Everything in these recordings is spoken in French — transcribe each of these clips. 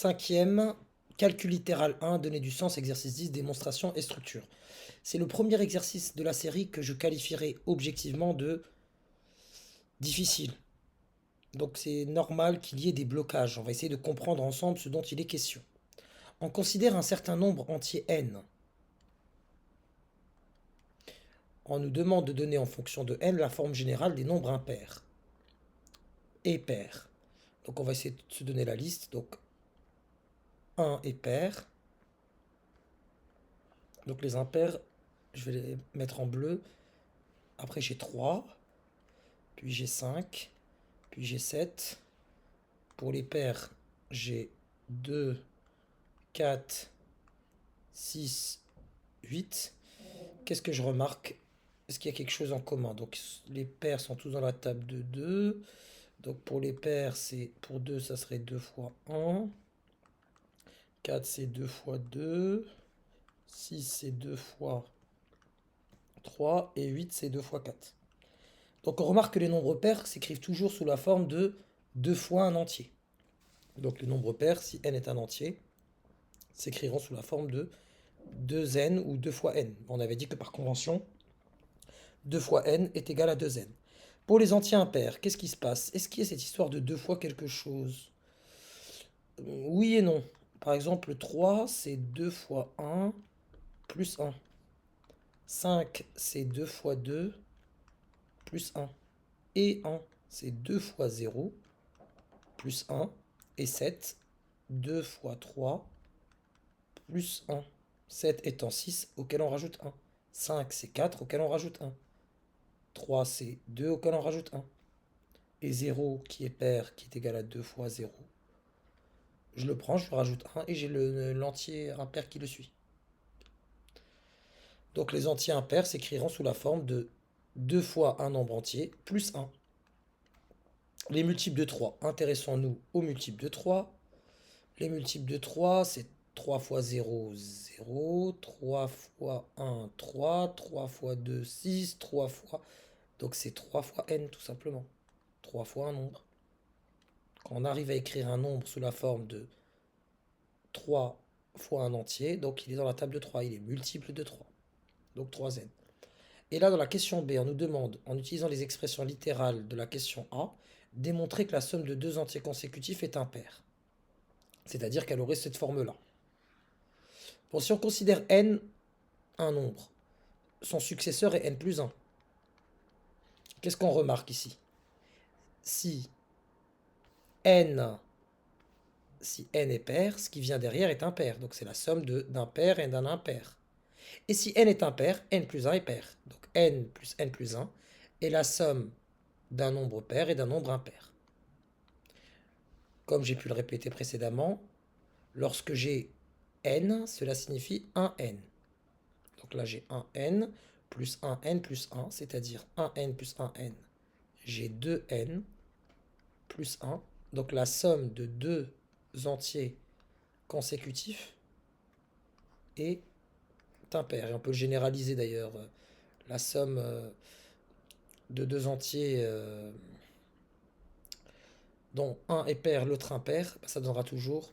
Cinquième, calcul littéral 1, donner du sens, exercice 10, démonstration et structure. C'est le premier exercice de la série que je qualifierais objectivement de difficile. Donc c'est normal qu'il y ait des blocages. On va essayer de comprendre ensemble ce dont il est question. On considère un certain nombre entier n. On nous demande de donner en fonction de n la forme générale des nombres impairs et pairs. Donc on va essayer de se donner la liste. Donc 1 est pair. Donc les impairs, je vais les mettre en bleu. Après j'ai 3, puis j'ai 5, puis j'ai 7. Pour les pairs, j'ai 2, 4, 6, 8. Qu'est-ce que je remarque? Est-ce qu'il y a quelque chose en commun? Donc les pairs sont tous dans la table de 2. Donc pour les pairs, c'est pour 2, ça serait 2 fois 1. 4, c'est 2 fois 2. 6, c'est 2 fois 3. Et 8, c'est 2 fois 4. Donc on remarque que les nombres pairs s'écrivent toujours sous la forme de 2 fois un entier. Donc les nombres pairs, si n est un entier, s'écriront sous la forme de 2n ou 2 fois n. On avait dit que par convention, 2 fois n est égal à 2n. Pour les entiers impairs, qu'est-ce qui se passe? Est-ce qu'il y a cette histoire de 2 fois quelque chose? Oui et non. Par exemple, 3, c'est 2 fois 1 plus 1. 5, c'est 2 fois 2 plus 1. Et 1, c'est 2 fois 0 plus 1. Et 7, 2 fois 3 plus 1. 7 étant 6, auquel on rajoute 1. 5, c'est 4, auquel on rajoute 1. 3, c'est 2, auquel on rajoute 1. Et 0, qui est pair, qui est égal à 2 fois 0. Je le prends, je rajoute 1 et j'ai l'entier impair qui le suit. Donc les entiers impairs s'écriront sous la forme de 2 fois un nombre entier plus 1. Les multiples de 3, intéressons-nous aux multiples de 3. Les multiples de 3, c'est 3 fois 0, 0, 3 fois 1, 3, 3 fois 2, 6, 3 fois... Donc c'est 3 fois n tout simplement. 3 fois un nombre. Quand on arrive à écrire un nombre sous la forme de 3 fois un entier, donc il est dans la table de 3, il est multiple de 3. Donc 3n. Et là, dans la question B, on nous demande, en utilisant les expressions littérales de la question A, démontrer que la somme de deux entiers consécutifs est impaire. C'est-à-dire qu'elle aurait cette forme-là. Bon, si on considère n un nombre, son successeur est n plus 1. Qu'est-ce qu'on remarque ici? Si n est pair, ce qui vient derrière est impair. Donc c'est la somme d'un pair et d'un impair. Et si n est impair, n plus 1 est pair. Donc n plus 1 est la somme d'un nombre pair et d'un nombre impair. Comme j'ai pu le répéter précédemment, lorsque j'ai n, cela signifie 1n. Donc là j'ai 1n plus 1n plus 1, c'est-à-dire 1n plus 1n. J'ai 2n plus 1. Donc la somme de deux entiers consécutifs est impair. Et on peut le généraliser d'ailleurs. La somme de deux entiers dont un est pair, l'autre impair, ça donnera toujours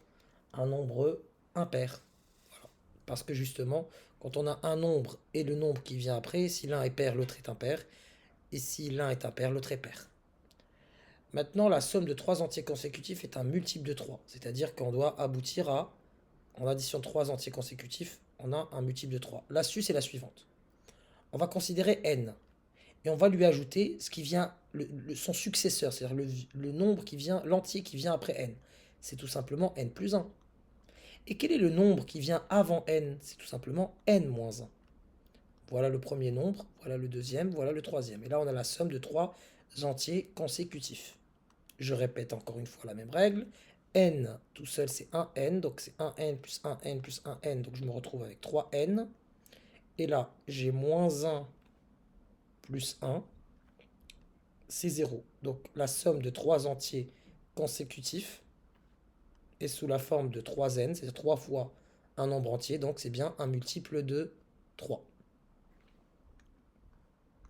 un nombre impair. Voilà. Parce que justement, quand on a un nombre et le nombre qui vient après, si l'un est pair, l'autre est impair. Et si l'un est impair, l'autre est pair. Maintenant, la somme de trois entiers consécutifs est un multiple de 3. C'est-à-dire qu'on doit aboutir à, en addition de trois entiers consécutifs, on a un multiple de 3. L'astuce est la suivante. On va considérer n. Et on va lui ajouter ce qui vient, son successeur, c'est-à-dire le nombre qui vient, l'entier qui vient après n. C'est tout simplement n plus 1. Et quel est le nombre qui vient avant n? C'est tout simplement n moins 1. Voilà le premier nombre, voilà le deuxième, voilà le troisième. Et là, on a la somme de trois entiers consécutifs. Je répète encore une fois la même règle. N tout seul, c'est 1n, donc c'est 1n plus 1n plus 1n, donc je me retrouve avec 3n. Et là, j'ai moins 1 plus 1, c'est 0. Donc la somme de trois entiers consécutifs est sous la forme de 3n, c'est 3 fois un nombre entier, donc c'est bien un multiple de 3.